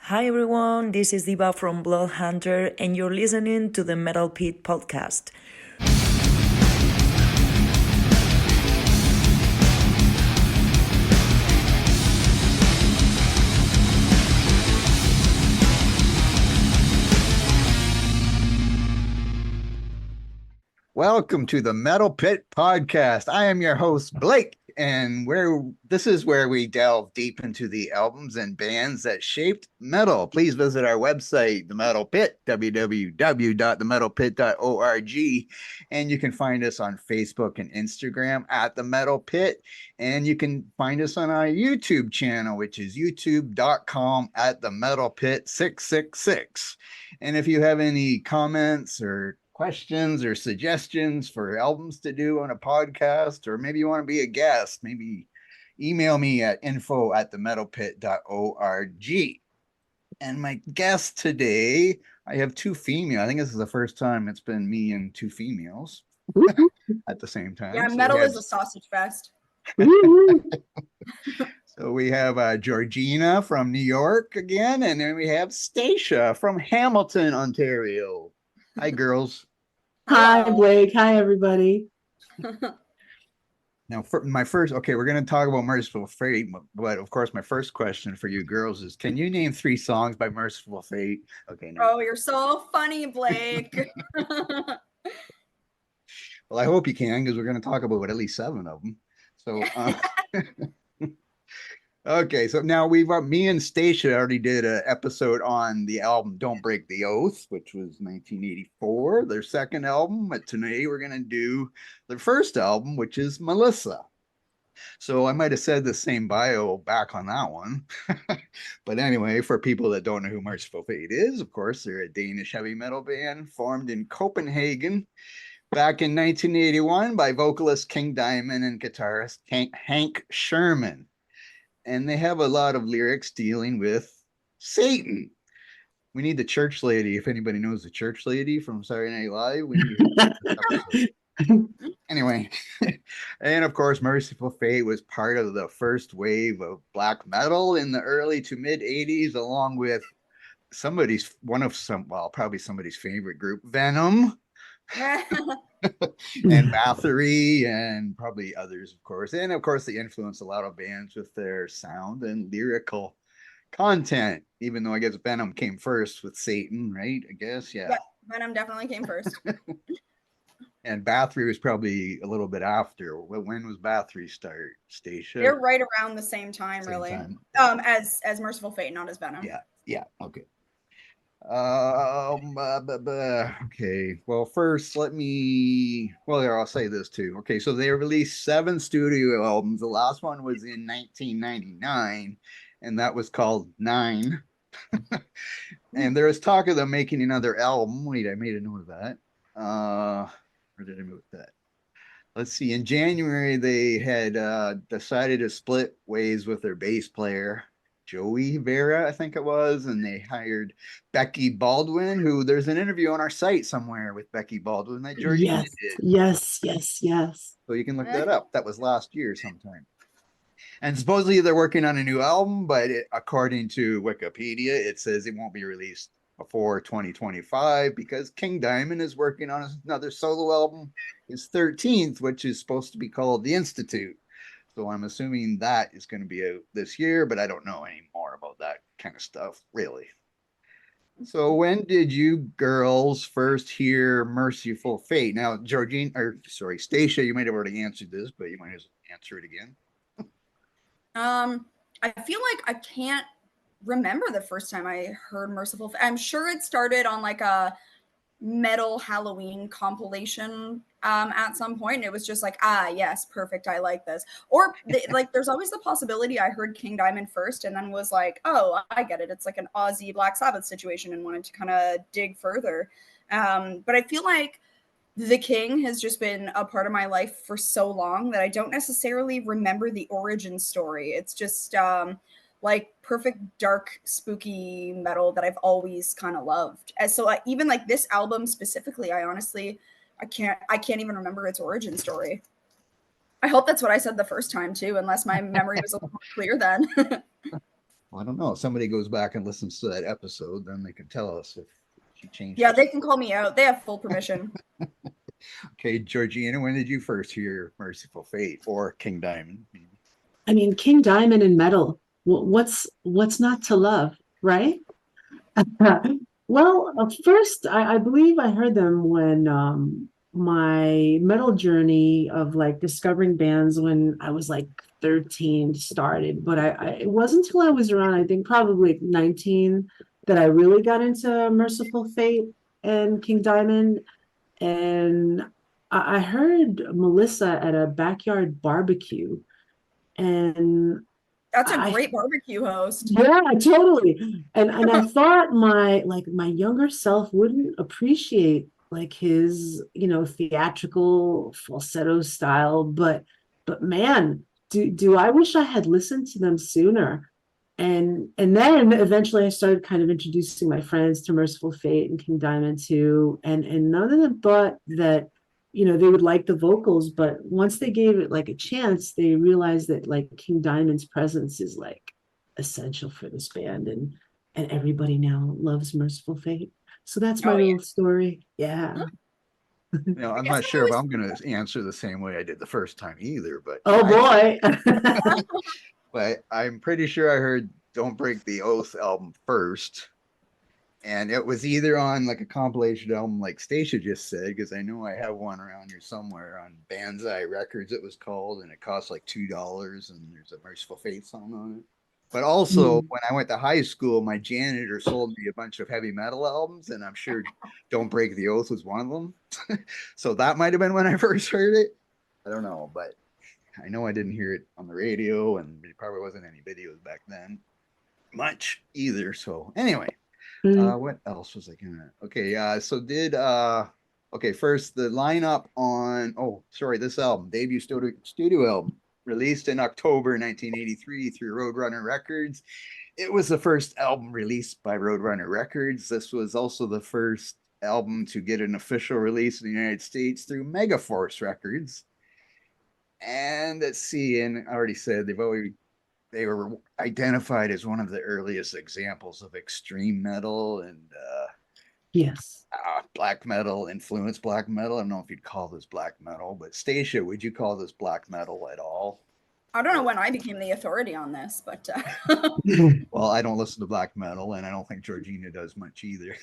Hi everyone, this is Diva from Blood Hunter, and you're listening to the Metal Pit podcast. Welcome to the Metal Pit podcast. I am your host, Blake, and this is where we delve deep into the albums and bands that shaped metal. Please visit our website, The Metal Pit, www.themetalpit.org, and you can find us on Facebook and Instagram at The Metal Pit, and you can find us on our YouTube channel, which is youtube.com at The Metal Pit 666. And if you have any comments or questions or suggestions for albums to do on a podcast, or maybe you want to be a guest, maybe email me at info@themetalpit.org. And my guest today, I have two female. I think this is the first time it's been me and two females at the same time. Yeah, metal is a sausage fest. So we have Georgina from New York again, and then we have Staicha from Hamilton, Ontario. Hi, girls. Hi, Blake. Hi, everybody. Now, for my first, we're going to talk about Mercyful Fate, but of course, my first question for you girls is, can you name 3 songs by Mercyful Fate? Okay. No. Oh, you're so funny, Blake. Well, I hope you can, because we're going to talk about at least 7 of them. So, okay, so now me and Staicha already did an episode on the album Don't Break the Oath, which was 1984, their second album. But today we're going to do their first album, which is Melissa. So I might have said the same bio back on that one. But anyway, for people that don't know who Mercyful Fate is, of course, they're a Danish heavy metal band formed in Copenhagen back in 1981 by vocalist King Diamond and guitarist Hank Sherman. And they have a lot of lyrics dealing with Satan. We need the church lady. If anybody knows the church lady from Saturday Night Live, we need anyway. And of course, Mercyful Fate was part of the first wave of black metal in the early to mid 80s, along with probably somebody's favorite group, Venom. And Bathory, and probably others, of course. And of course, they influenced a lot of bands with their sound and lyrical content, even though I guess Venom came first with Satan, right? I guess, yeah. Venom definitely came first. And Bathory was probably a little bit after. When was Bathory start, Staicha? They're right around the same time, really. As Mercyful Fate, not as Venom. Yeah, okay. Okay. Well, first, I'll say this too. Okay, so they released 7 studio albums. The last one was in 1999, and that was called 9. And there was talk of them making another album. Wait, I made a note of that. Where did I move that? Let's see. In January, they had decided to split ways with their bass player, Joey Vera, I think it was, and they hired Becky Baldwin, who there's an interview on our site somewhere with Becky Baldwin that Georgina did. Yes. So you can look that up. That was last year sometime. And supposedly they're working on a new album, but according to Wikipedia, it says it won't be released before 2025 because King Diamond is working on another solo album, his 13th, which is supposed to be called The Institute. So I'm assuming that is going to be out this year, but I don't know any more about that kind of stuff, really. So when did you girls first hear Mercyful Fate? Now, Staicha, you might have already answered this, but you might as well answer it again. I feel like I can't remember the first time I heard Mercyful Fate. I'm sure it started on like a metal Halloween compilation at some point, and it was just like, yes, perfect, I like this. Or there's always the possibility I heard King Diamond first and then was like, oh, I get it, it's like an Ozzy Black Sabbath situation, and wanted to kind of dig further. But I feel like the King has just been a part of my life for so long that I don't necessarily remember the origin story. It's just like perfect dark spooky metal that I've always kind of loved. And so even like this album specifically, I can't even remember its origin story. I hope that's what I said the first time too, unless my memory was a little clear then. Well, I don't know. If somebody goes back and listens to that episode, then they can tell us if she changed. Yeah, they can call me out. They have full permission. Okay, Georgina, when did you first hear Mercyful Fate or King Diamond? I mean, King Diamond and metal. What's not to love, right? Well, first, I believe I heard them when my metal journey of like discovering bands when I was like 13 started. But it wasn't until I was around, I think probably like 19, that I really got into Merciful Fate and King Diamond. And I heard Melissa at a backyard barbecue, and That's a I great barbecue host. yeah, totally. And I thought my younger self wouldn't appreciate like his, theatrical falsetto style, but man, do I wish I had listened to them sooner. And then eventually I started kind of introducing my friends to Merciful Fate and King Diamond too. And none of them thought that, they would like the vocals, but once they gave it like a chance, they realized that like King Diamond's presence is like essential for this band, and everybody now loves Merciful Fate. So that's my Oh, yeah. little story. Yeah. I'm guess not I sure if always- I'm going to answer the same way I did the first time either, but Oh boy. but I'm pretty sure I heard Don't Break the Oath album first. And it was either on like a compilation album, like Staicha just said, because I know I have one around here somewhere on Banzai Records, it was called, and it cost like $2, and there's a Merciful Fate song on it. But also, when I went to high school, my janitor sold me a bunch of heavy metal albums, and I'm sure Don't Break the Oath was one of them. So that might have been when I first heard it. I don't know, but I know I didn't hear it on the radio, and there probably wasn't any videos back then much either. So anyway, what else was I gonna? Okay, okay, first the lineup on this album, debut studio album, released in October 1983 through Roadrunner Records. It was the first album released by Roadrunner Records. This was also the first album to get an official release in the United States through Megaforce Records. And let's see, and I already said they were identified as one of the earliest examples of extreme metal and Yes. black metal, influenced black metal. I don't know if you'd call this black metal, but Staicha, would you call this black metal at all? I don't know when I became the authority on this, but Well, I don't listen to black metal, and I don't think Georgina does much either.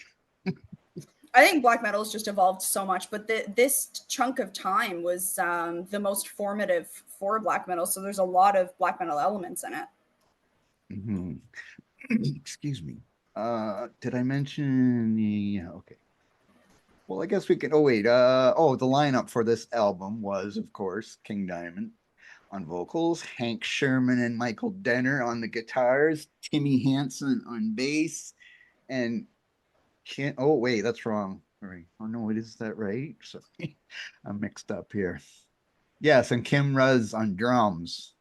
I think black metal has just evolved so much. But this chunk of time was the most formative for black metal, so there's a lot of black metal elements in it. Mm-hmm. Excuse me. Did I mention? Yeah, okay. Well, I guess we can. Oh wait. The lineup for this album was, of course, King Diamond on vocals, Hank Sherman and Michael Denner on the guitars, Timmy Hansen on bass, and oh wait, that's wrong. Sorry. Oh no, is that right? Sorry, I'm mixed up here. Yes, and Kim Ruz on drums.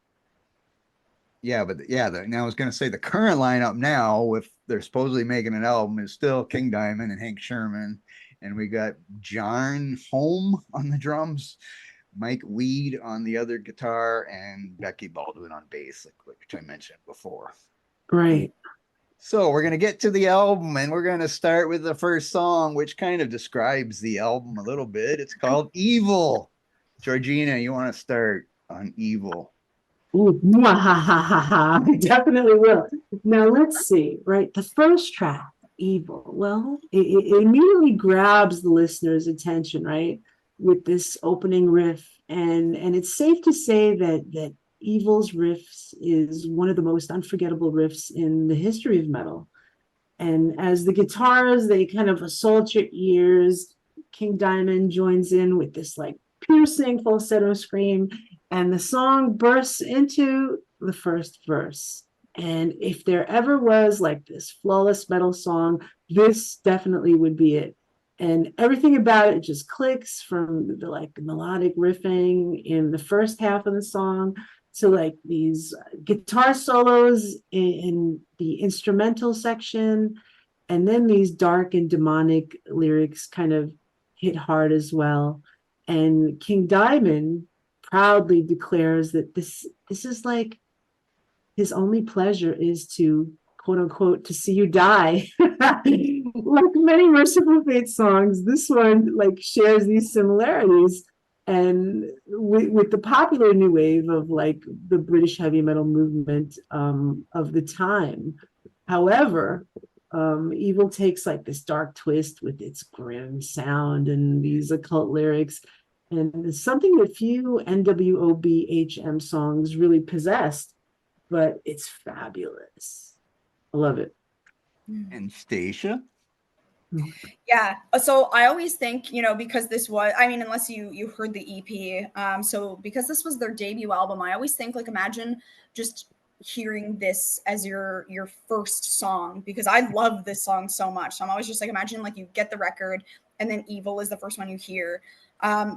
Yeah, but now I was going to say the current lineup now, if they're supposedly making an album, is still King Diamond and Hank Sherman, and we got John Holm on the drums, Mike Weed on the other guitar, and Becky Baldwin on bass, which I mentioned before. Right. So we're going to get to the album, and we're going to start with the first song, which kind of describes the album a little bit. It's called Evil. Georgina, you want to start on Evil? Ooh, I definitely will. Now let's see, right? The first track, Evil. Well, it immediately grabs the listener's attention, right? With this opening riff. And it's safe to say that Evil's riffs is one of the most unforgettable riffs in the history of metal. And as the guitars, they kind of assault your ears, King Diamond joins in with this like piercing falsetto scream, and the song bursts into the first verse. And if there ever was like this flawless metal song, this definitely would be it. And everything about it just clicks, from the like melodic riffing in the first half of the song to like these guitar solos in the instrumental section, and then these dark and demonic lyrics kind of hit hard as well. And King Diamond proudly declares that this is like his only pleasure is to, quote unquote, to see you die. Like many Mercyful Fate songs, this one like shares these similarities. And with the popular new wave of like the British heavy metal movement of the time. However, Evil takes like this dark twist with its grim sound and these occult lyrics. And it's something that few NWOBHM songs really possessed, but it's fabulous. I love it. And Staicha? Yeah. So I always think, because this was, I mean, unless you heard the EP, so because this was their debut album, I always think like imagine just hearing this as your first song, because I love this song so much. So I'm always just like imagine like you get the record and then Evil is the first one you hear.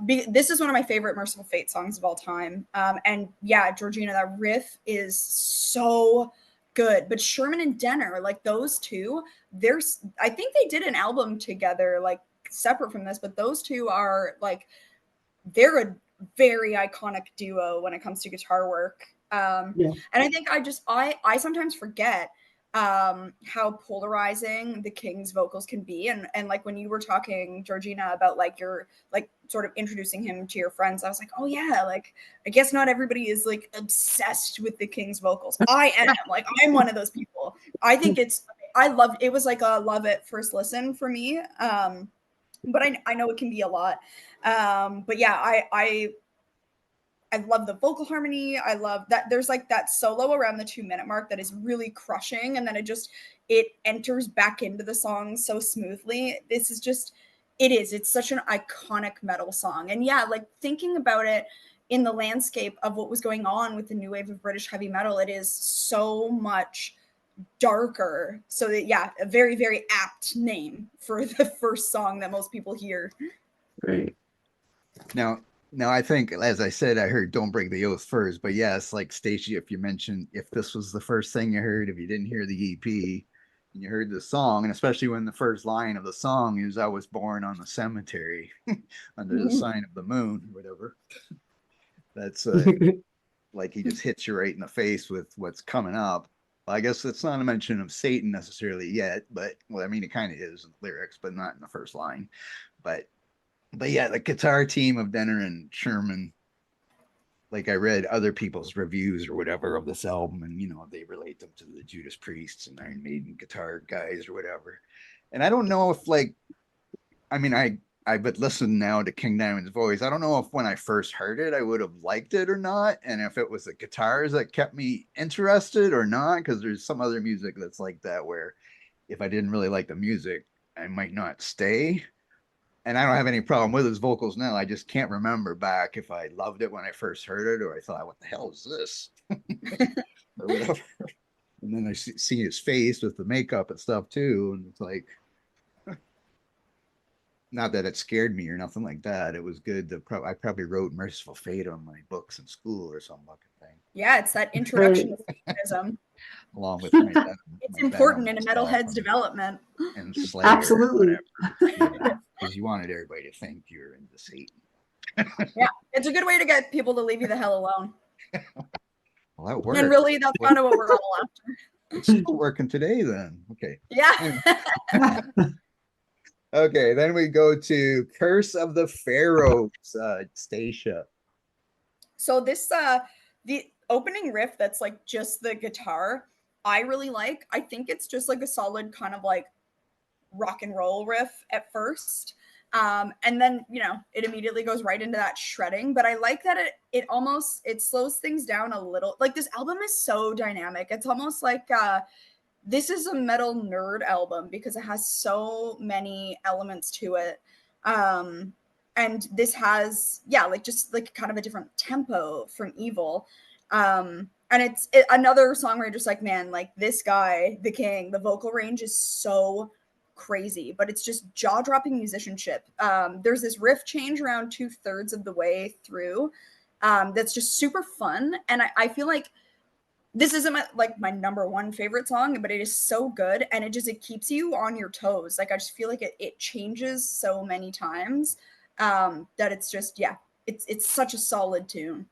This is one of my favorite Mercyful Fate songs of all time. And yeah, Georgina, that riff is so good. But Sherman and Denner, like those two, I think they did an album together, like separate from this, but those two are like, they're a very iconic duo when it comes to guitar work. Yeah. And I think I sometimes forget how polarizing the King's vocals can be. And like when you were talking, Georgina, about like your like sort of introducing him to your friends, I was like, oh yeah, like I guess not everybody is like obsessed with the King's vocals. I am. Like I'm one of those people. I think it was like a love at first listen for me. But I know it can be a lot. But yeah, I love the vocal harmony. I love that there's like that solo around the 2-minute mark that is really crushing. And then it enters back into the song so smoothly. It's such an iconic metal song. And yeah, like thinking about it in the landscape of what was going on with the new wave of British heavy metal, it is so much darker. So that, yeah, a very, very apt name for the first song that most people hear. Right. Now, I think, as I said, I heard "Don't Break the Oath" first, but yes, like Stacey, if this was the first thing you heard, if you didn't hear the EP and you heard the song, and especially when the first line of the song is "I was born on the cemetery under the sign of the moon," or whatever, that's like he just hits you right in the face with what's coming up. Well, I guess it's not a mention of Satan necessarily yet, but well, I mean, it kind of is in the lyrics, but not in the first line. But yeah, the guitar team of Denner and Sherman, like I read other people's reviews or whatever of this album, and they relate them to the Judas Priests and Iron Maiden guitar guys or whatever. And I don't know if I would listen now to King Diamond's voice. I don't know if when I first heard it I would have liked it or not, and if it was the guitars that kept me interested or not, because there's some other music that's like that where if I didn't really like the music, I might not stay. And I don't have any problem with his vocals now. I just can't remember back if I loved it when I first heard it or I thought, what the hell is this? Or whatever. And then I see his face with the makeup and stuff too. And it's like, not that it scared me or nothing like that. It was good. I probably wrote Mercyful Fate on my books in school or some fucking thing. Yeah, it's that introduction to Satanism. Along with my it's important in a metalhead's development. And Slayer. Absolutely. Because you wanted everybody to think you're into Satan. Yeah, it's a good way to get people to leave you the hell alone. Well, that worked. And really, that's kind of what we're all after. It's still working today then. Okay. Yeah. Okay, then we go to Curse of the Pharaohs, Staicha. So this the opening riff that's like just the guitar, I really like. I think it's just like a solid kind of like rock and roll riff at first. And then, it immediately goes right into that shredding. But I like that it slows things down a little. Like this album is so dynamic. It's almost like this is a metal nerd album because it has so many elements to it. And this has, like just like kind of a different tempo from Evil. And it's another song where you're just like, man, like this guy, the King, the vocal range is so crazy, but it's just jaw-dropping musicianship. There's this riff change around 2/3 of the way through that's just super fun. And I feel like this isn't my number one favorite song, but it is so good. And it keeps you on your toes. Like, I just feel like it changes so many times that it's just, it's such a solid tune.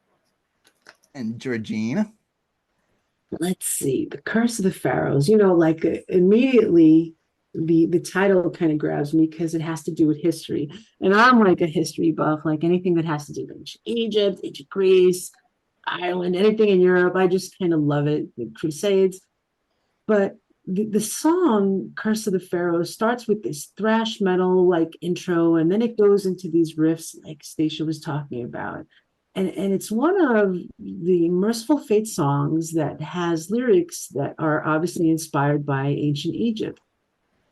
And Georgina? let's see, The Curse of the Pharaohs, like immediately the title kind of grabs me because it has to do with history. And I'm like a history buff, like anything that has to do with Egypt, ancient Greece, Ireland, anything in Europe. I just kind of love it. The Crusades. But the song Curse of the Pharaohs starts with this thrash metal like intro, and then it goes into these riffs like Staicha was talking about. And it's one of the Mercyful Fate songs that has lyrics that are obviously inspired by ancient Egypt.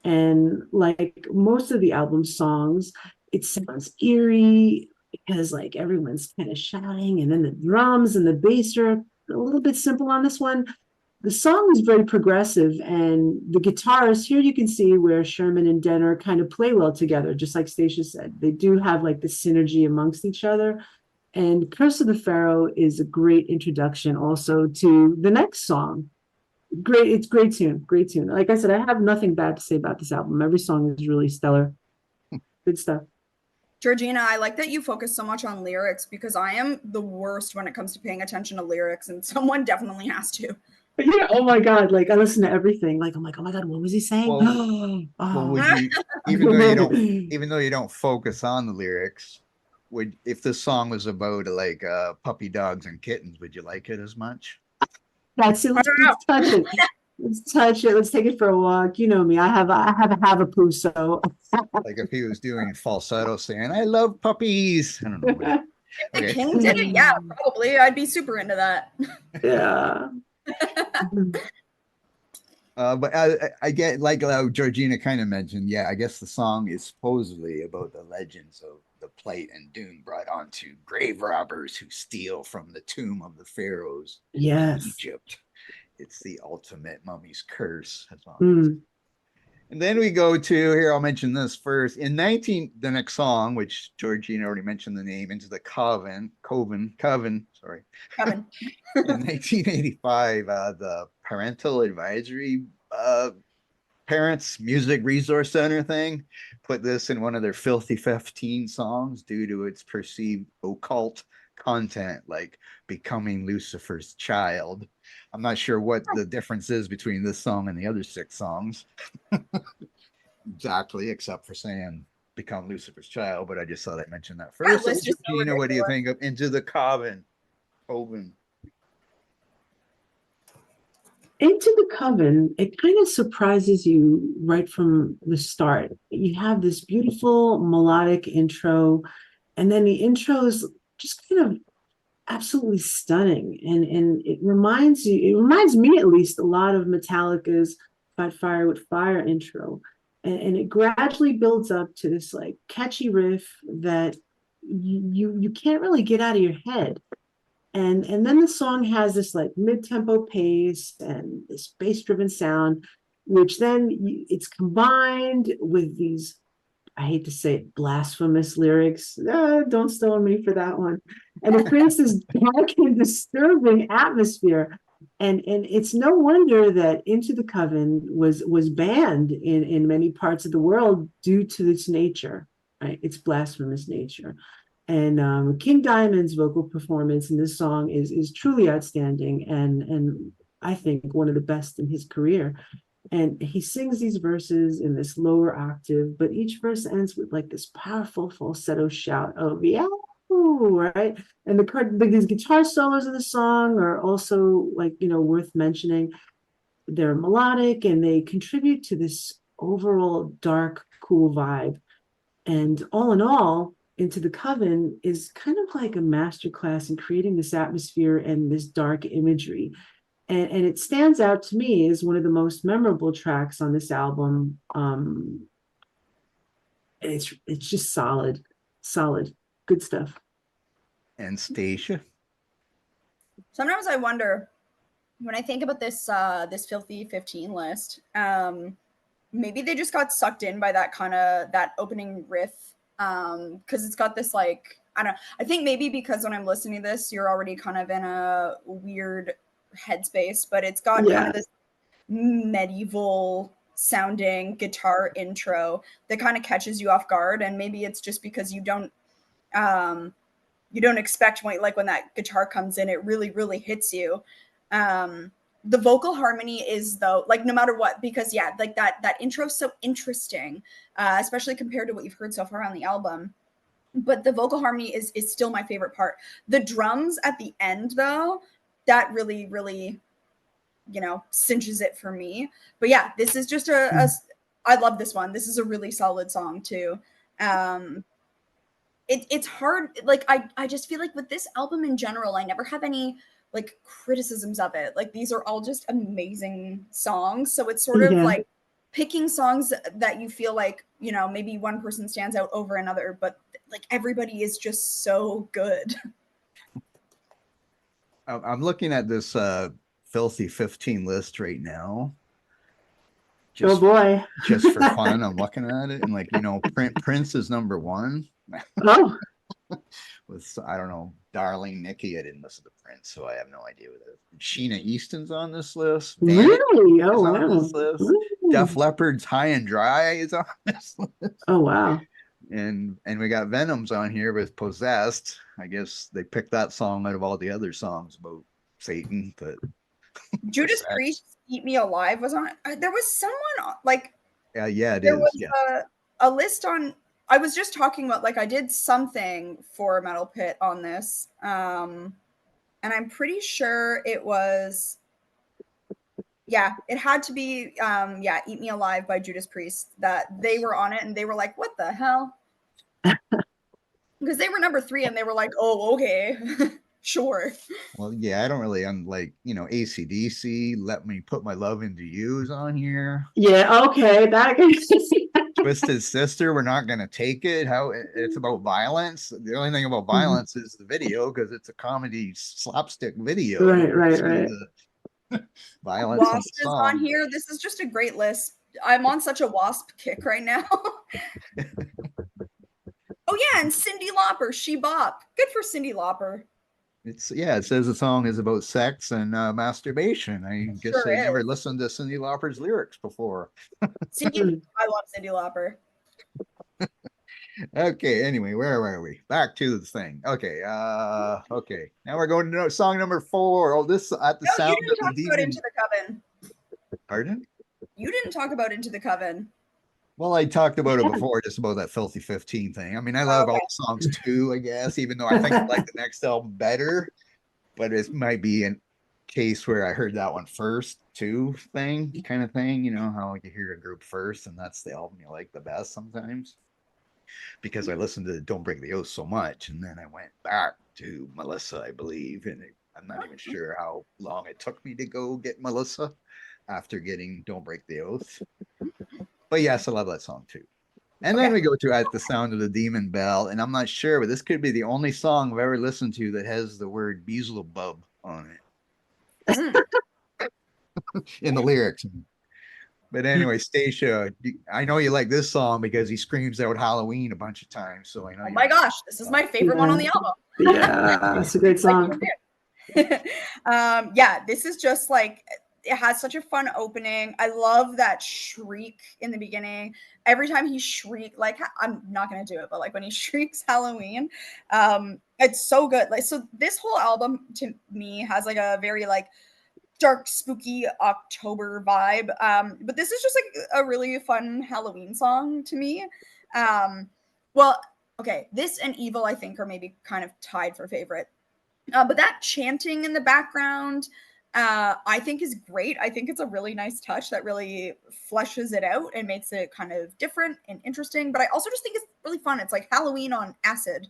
And like most of the album songs, it sounds eerie because like everyone's kind of shouting, and then the drums and the bass are a little bit simple on this one. The song is very progressive, and the guitarists here you can see where Sherman and Denner kind of play well together, just like Staicha said. They do have like the synergy amongst each other. And Curse of the Pharaoh is a great introduction also to the next song. It's great tune, great tune. Like I said, I have nothing bad to say about this album. Every song is really stellar. Good stuff. Georgina, I like that you focus so much on lyrics because I am the worst when it comes to paying attention to lyrics, and someone definitely has to. Yeah, oh my God. Like I listen to everything. Like I'm like, oh my God, what was he saying? Well, would you, even though you don't focus on the lyrics, if this song was about like puppy dogs and kittens, would you like it as much? That's it. Let's touch it. Let's touch it. Let's take it for a walk. You know me. I have a Havapoo, so Like if he was doing falsetto saying, I love puppies. I don't know. If the king did it, yeah, probably. I'd be super into that. Yeah. But I get like Georgina kind of mentioned, yeah, I guess the song is supposedly about the legends of the plight and doom brought onto grave robbers who steal from the tomb of the pharaohs in Egypt. It's the ultimate mummy's curse. And then we go to here. I'll mention this first. The next song, which Georgina already mentioned the name, Into the Coven. Sorry. Coven. In 1985, the Parental Advisory Parents Music Resource Center thing put this in one of their Filthy 15 songs due to its perceived occult content, like becoming Lucifer's child. I'm not sure what the difference is between this song and the other 6 songs exactly, except for saying become Lucifer's child, but I just thought I'd mention that first. So, Gina, what do you think of Into the Coven? Into the Coven, it kind of surprises you right from the start. You have this beautiful melodic intro, and then the intro is just kind of absolutely stunning. And it reminds me at least a lot of Metallica's Fight Fire with Fire intro. And it gradually builds up to this like catchy riff that you can't really get out of your head. And then the song has this like mid-tempo pace and this bass-driven sound, which then it's combined with these, I hate to say it, blasphemous lyrics. Don't stone me for that one. And it creates this dark and disturbing atmosphere. And it's no wonder that Into the Coven was banned in many parts of the world due to its nature, right? Its blasphemous nature. And King Diamond's vocal performance in this song is truly outstanding, and I think one of the best in his career. And he sings these verses in this lower octave, but each verse ends with like this powerful falsetto shout of yeah, right? And these guitar solos in the song are also like worth mentioning. They're melodic and they contribute to this overall dark, cool vibe. And all in all, Into the Coven is kind of like a masterclass in creating this atmosphere and this dark imagery. And it stands out to me as one of the most memorable tracks on this album. It's just solid, good stuff. And Staicha? Sometimes I wonder when I think about this this Filthy 15 list, maybe they just got sucked in by that opening riff, because it's got this like, I don't know, I think maybe because when I'm listening to this, you're already kind of in a weird headspace, but it's got kind of this medieval sounding guitar intro that kind of catches you off guard. And maybe it's just because you don't expect when that guitar comes in, it really hits you. the vocal harmony is, though, like, no matter what, because yeah, like that intro is so interesting, especially compared to what you've heard so far on the album. But the vocal harmony is still my favorite part. The drums at the end, though, that really, really, cinches it for me. But yeah, this is just I love this one. This is a really solid song too. It's hard. Like, I just feel like with this album in general, I never have any like criticisms of it. Like, these are all just amazing songs. So it's sort of like picking songs that you feel like, maybe one person stands out over another, but like everybody is just so good. I'm looking at this Filthy 15 list right now. Oh boy. Just for fun, I'm looking at it, and Prince is number 1. Oh. With, I don't know, Darling Nikki. I didn't listen to Prince, so I have no idea what it is. Sheena Easton's on this list. Really? Oh, wow. On this list. Def Leppard's High and Dry is on this list. Oh, wow. And we got Venom's on here with Possessed. I guess they picked that song out of all the other songs about Satan, but Judas Priest's Eat Me Alive was on. There was someone like, yeah, there was a list on. I was just talking about, like, I did something for Metal Pit on this, and I'm pretty sure it was, it had to be, Eat Me Alive by Judas Priest, that they were on it, and they were like, what the hell? Because they were number 3, and they were like, oh, okay, sure. Well, yeah, I don't really, like, AC/DC, Let Me Put My Love Into You is on here. Yeah, okay, that Twisted Sister, We're Not Gonna Take It. How it's about violence. The only thing about violence is the video, because it's a comedy slapstick video. Right. Violence. Wasp is on here. This is just a great list. I'm on such a Wasp kick right now. Oh yeah, and Cyndi Lauper, She Bop. Good for Cyndi Lauper. It says the song is about sex and masturbation. I guess I never listened to Cyndi Lauper's lyrics before. I love Cyndi Lauper. Okay, anyway, where were we? Back to the thing. Okay, okay. Now we're going to song number 4. Oh, this at the sound you didn't of the talk about demon. Into the Coven. Pardon? You didn't talk about Into the Coven. Well, I talked about it before, just about that Filthy 15 thing. I mean, I love all the songs too, I guess, even though I think I like the next album better. But it might be a case where I heard that one first too, kind of thing. How you hear a group first, and that's the album you like the best sometimes. Because I listened to Don't Break the Oath so much, and then I went back to Melissa, I believe, and I'm not even sure how long it took me to go get Melissa after getting Don't Break the Oath. But yes, I love that song too. And then we go to At the Sound of the Demon Bell, and I'm not sure, but this could be the only song I've ever listened to that has the word Beelzebub on it in the lyrics. But anyway, Staicha, I know you like this song because he screams out Halloween a bunch of times. So I know. Oh my gosh, this is my favorite one on the album. Yeah, it's a great song. This is just like, it has such a fun opening. I love that shriek in the beginning. Every time he shrieks, like, I'm not gonna do it, but like when he shrieks Halloween, it's so good. Like, so this whole album to me has like a very like dark, spooky October vibe. But this is just like a really fun Halloween song to me. Well, okay, this and Evil, I think, are maybe kind of tied for favorite. But that chanting in the background, I think is great. I think it's a really nice touch that really fleshes it out and makes it kind of different and interesting. But I also just think it's really fun. It's like Halloween on acid.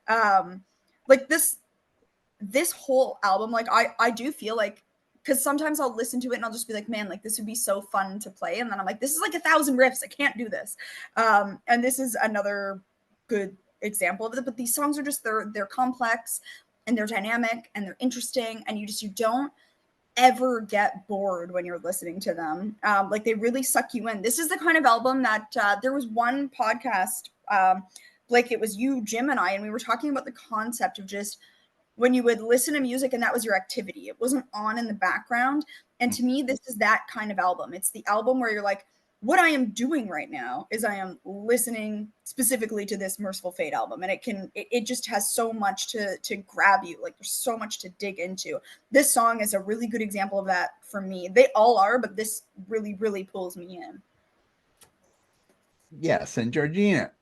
Like this whole album, like I do feel like, because sometimes I'll listen to it and I'll just be like, man, like this would be so fun to play. And then I'm like, this is like 1,000 riffs. I can't do this. And this is another good example of it. But these songs are just, they're complex and they're dynamic and they're interesting. And you don't ever get bored when you're listening to them. Like they really suck you in. This is the kind of album that there was one podcast, Blake, it was you, Jim, and I, and we were talking about the concept of just when you would listen to music and that was your activity. It wasn't on in the background. And to me, this is that kind of album. It's the album where you're like, what I am doing right now is I am listening specifically to this Mercyful Fate album, and it just has so much to grab you. Like there's so much to dig into. This song is a really good example of that for me. They all are, but this really, really pulls me in. Yes, and Georgina.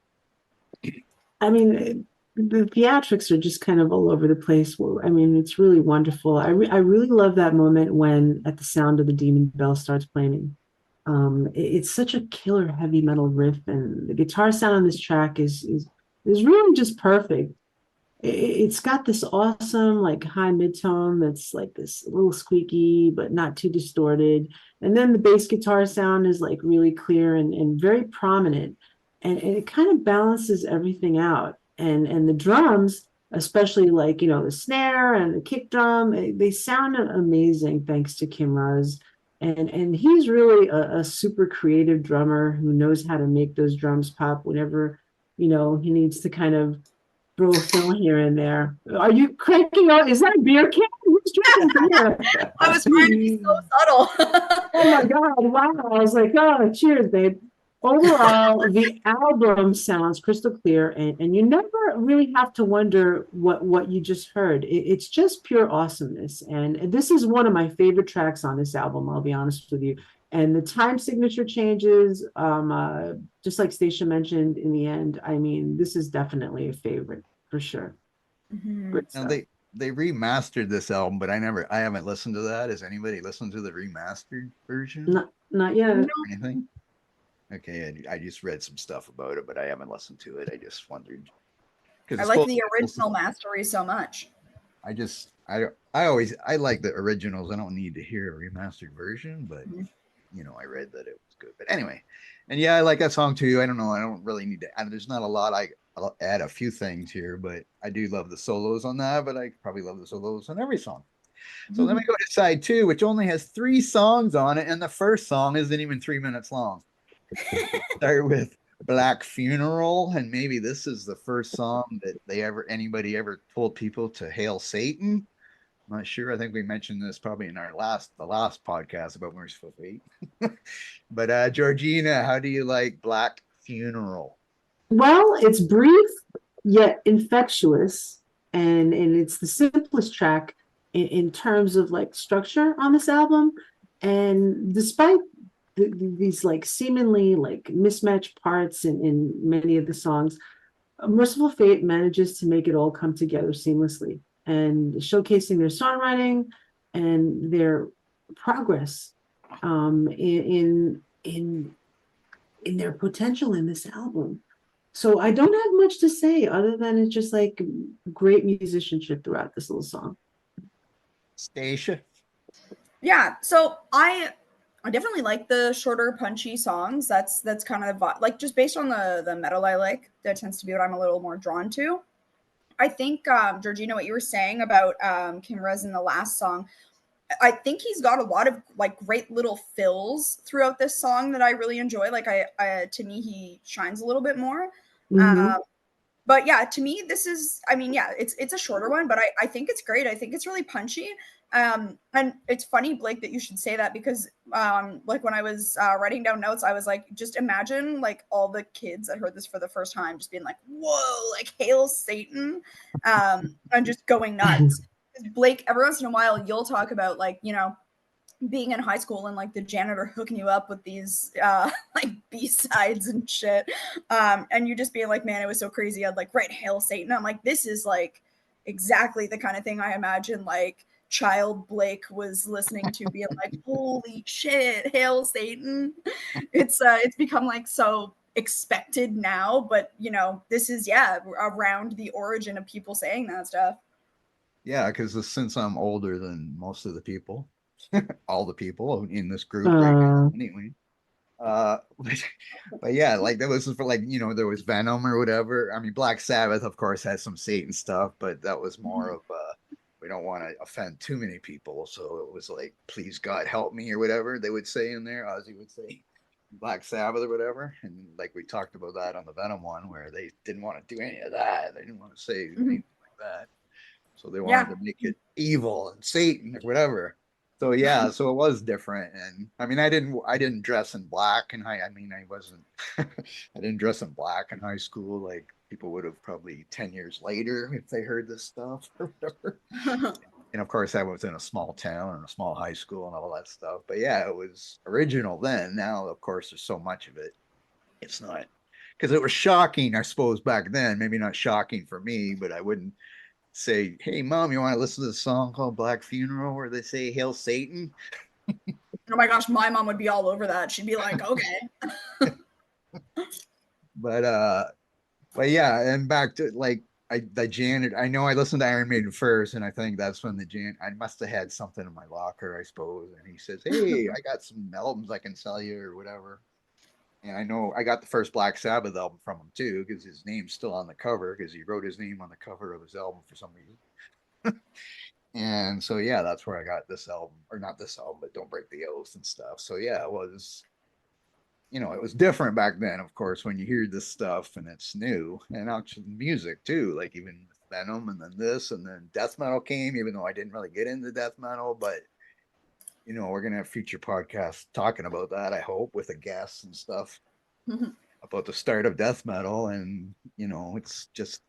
I mean, the theatrics are just kind of all over the place. Well, I mean, it's really wonderful. I really love that moment when at the sound of the demon bell starts playing. It's such a killer heavy metal riff, and the guitar sound on this track is really just perfect. It's got this awesome like high mid-tone that's like this little squeaky but not too distorted, and then the bass guitar sound is like really clear and very prominent, and it kind of balances everything out. And the drums, especially like the snare and the kick drum, they sound amazing thanks to Kim Raz. And he's really a super creative drummer who knows how to make those drums pop whenever he needs to kind of throw a fill here and there. Are you cranking out? Is that a beer can? Who's drinking beer? I was trying to be so subtle. Oh my God. Wow. I was like, oh, cheers, babe. Overall, the album sounds crystal clear, and you never really have to wonder what you just heard. It's just pure awesomeness. And this is one of my favorite tracks on this album, I'll be honest with you. And the time signature changes, just like Staicha mentioned in the end. I mean, this is definitely a favorite for sure. Mm-hmm. Now they remastered this album, but I haven't listened to that. Has anybody listened to the remastered version? Not yet. No. Or anything? Okay, I just read some stuff about it, but I haven't listened to it. I just wondered. I like the original mastery so much. I like the originals. I don't need to hear a remastered version, but I read that it was good. But anyway, and yeah, I like that song too. I don't know. I don't really need to add. There's not a lot. I'll add a few things here, but I do love the solos on that. But I probably love the solos on every song. So let me go to side 2, which only has 3 songs on it, and the first song isn't even 3 minutes long. Start with Black Funeral, and maybe this is the first song that anybody ever told people to hail Satan. I'm not sure. I think we mentioned this probably in the last podcast about Mercyful Fate. But Georgina, how do you like Black Funeral? Well, it's brief yet infectious, and it's the simplest track in terms of like structure on this album. And despite these like seemingly like mismatched parts in many of the songs, Mercyful Fate manages to make it all come together seamlessly and showcasing their songwriting and their progress in their potential in this album. So I don't have much to say other than it's just like great musicianship throughout this little song. Staicha? Yeah, so I definitely like the shorter, punchy songs. That's kind of like just based on the metal I like. That tends to be what I'm a little more drawn to. I think Georgina, what you were saying about Kim Rez in the last song, I think he's got a lot of like great little fills throughout this song that I really enjoy. Like I to me, he shines a little bit more. Mm-hmm. But yeah, to me, this is, I mean, yeah, it's a shorter one, but I think it's great. I think it's really punchy. And it's funny, Blake, that you should say that because like when I was writing down notes, I was like, just imagine like all the kids that heard this for the first time just being like, whoa, like hail Satan, and just going nuts. Blake, every once in a while, you'll talk about like, being in high school and like the janitor hooking you up with these like B-sides and shit, and you just being like, man, it was so crazy. I'd like write hail Satan. I'm like, this is like exactly the kind of thing I imagine like child Blake was listening to, being like, holy shit, hail Satan. It's become like so expected now, but this is around the origin of people saying that stuff. Yeah, because since I'm older than most of the people, all the people in this group right now, anyway. But yeah, like that was for like there was Venom or whatever. I mean, Black Sabbath, of course, has some Satan stuff, but that was more of we don't want to offend too many people, so it was like, please God help me or whatever they would say in there. Ozzy would say Black Sabbath or whatever, and like we talked about that on the Venom one, where they didn't want to do any of that. They didn't want to say anything like that. So they wanted to make it evil and Satan or whatever. So yeah, so it was different. And I mean, I didn't dress in black in high. I mean, I wasn't I didn't dress in black in high school like people would have probably 10 years later if they heard this stuff or whatever. And of course, I was in a small town and a small high school and all that stuff. But yeah, it was original then. Now, of course, there's so much of it. It's not because it was shocking, I suppose, back then. Maybe not shocking for me, but I wouldn't say, "Hey, mom, you want to listen to this song called Black Funeral where they say Hail Satan?" Oh my gosh, my mom would be all over that. She'd be like, okay. But yeah, and back to like the Janet. I know I listened to Iron Maiden first, and I think that's when the Jan. I must have had something in my locker, I suppose. And he says, "Hey, I got some albums I can sell you or whatever." And I know I got the first Black Sabbath album from him too, because his name's still on the cover, because he wrote his name on the cover of his album for some reason. And so yeah, that's where I got this album, or not this album, but Don't Break the Oath and stuff. So yeah, it was, it was different back then, of course, when you hear this stuff and it's new, and actually music too, like even Venom, and then this, and then death metal came, even though I didn't really get into death metal, but we're gonna have future podcasts talking about that, I hope, with a guest and stuff about the start of death metal. And it's just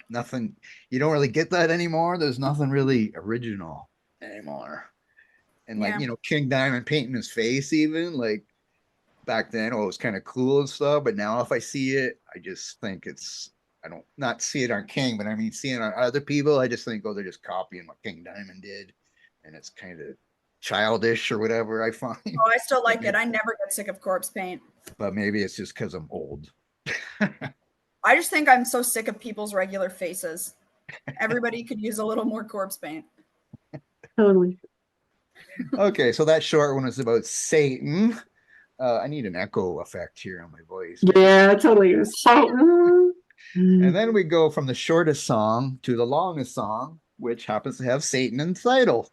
nothing. You don't really get that anymore. There's nothing really original anymore. And like, Yeah. King Diamond painting his face, even like back then, it was kind of cool and stuff. But now if I see it, I just think I don't not see it on King, but I mean, seeing it on other people, I just think, oh, they're just copying what King Diamond did. And it's kind of childish or whatever, I find. Oh, I still like it. I never get sick of corpse paint. But maybe it's just because I'm old. I just think I'm so sick of people's regular faces. Everybody could use a little more corpse paint. Totally. Okay, so that short one is about Satan. I need an echo effect here on my voice. Yeah, totally. Satan. And then we go from the shortest song to the longest song, which happens to have Satan in the title.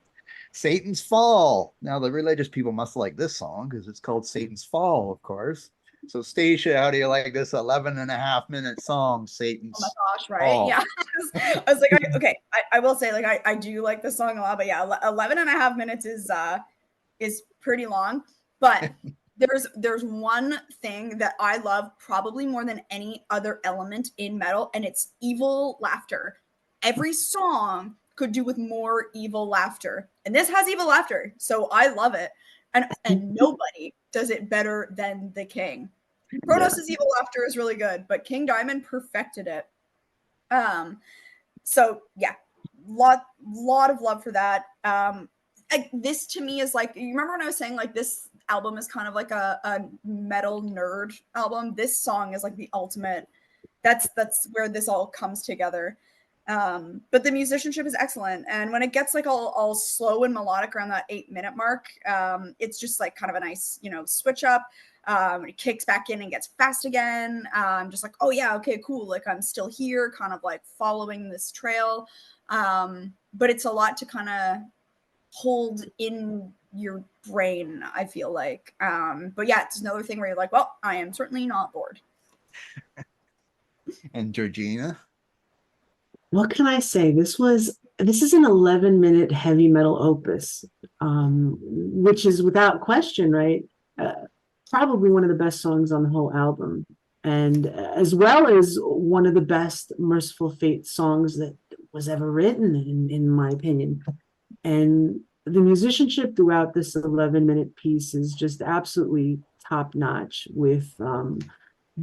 Satan's Fall. Now, the religious people must like this song because it's called Satan's Fall, of course. So, Staicha, how do you like this 11.5-minute song, Satan's Oh my gosh, right? Fall? Yeah. I was like, okay, I will say, like, I do like this song a lot, but yeah, 11.5 minutes is pretty long. But there's one thing that I love probably more than any other element in metal, and it's evil laughter. Every song could do with more evil laughter, and this has evil laughter, so I love it. And nobody does it better than the King. Protoss's evil laughter is really good, but King Diamond perfected it. So yeah, lot of love for that. This to me is like, you remember when I was saying like this album is kind of like a metal nerd album? This song is like the ultimate. That's where this all comes together. But the musicianship is excellent, and when it gets like all slow and melodic around that 8-minute mark, it's just like kind of a nice switch up. It kicks back in and gets fast again. Just like, oh yeah, okay, cool, like I'm still here, kind of like following this trail. But it's a lot to kind of hold in your brain, I feel like. But yeah, it's another thing where you're like, well, I am certainly not bored. And Georgina? What can I say? This is an 11-minute heavy metal opus, which is without question, right? Probably one of the best songs on the whole album, and as well as one of the best Mercyful Fate songs that was ever written, in my opinion. And the musicianship throughout this 11-minute piece is just absolutely top notch, with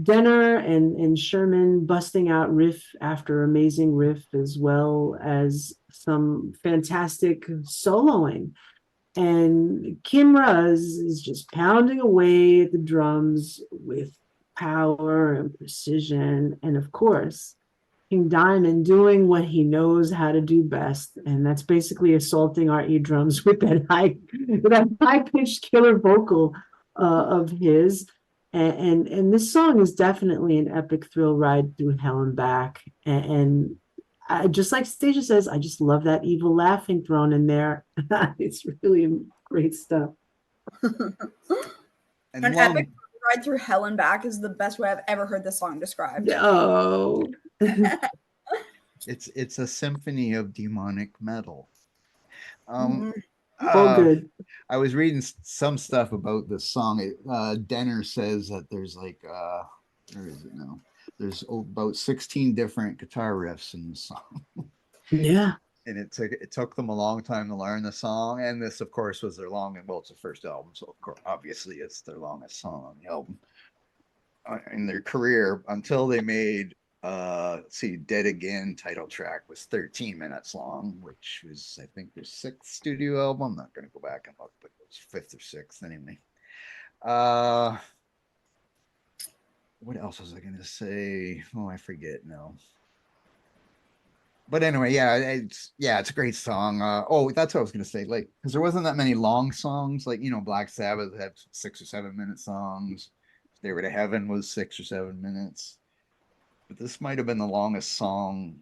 Denner and Sherman busting out riff after amazing riff, as well as some fantastic soloing. And Kim Raz is just pounding away at the drums with power and precision. And of course, King Diamond doing what he knows how to do best. And that's basically assaulting our eardrums with that high-pitched killer vocal of his. And this song is definitely an epic thrill ride through hell and back. And I, just like Staicha says, I just love that evil laughing thrown in there. It's really great stuff. And An epic ride through hell and back is the best way I've ever heard this song described. Oh. It's a symphony of demonic metal. All good. I was reading some stuff about this song. Denner says that there's like where is it now? There's about 16 different guitar riffs in the song. Yeah. And it took them a long time to learn the song. And this, of course, was their it's the first album, so of course, obviously, it's their longest song on the album in their career until they made Dead Again title track was 13 minutes long, which was I think their sixth studio album. I'm not going to go back and look, but it was fifth or sixth anyway. What else was I going to say? Oh, I forget now. But anyway, it's a great song. That's what I was gonna say. Like, because there wasn't that many long songs. Like, Black Sabbath had 6 or 7 minute songs. Stairway to Heaven was 6 or 7 minutes. But this might have been the longest song,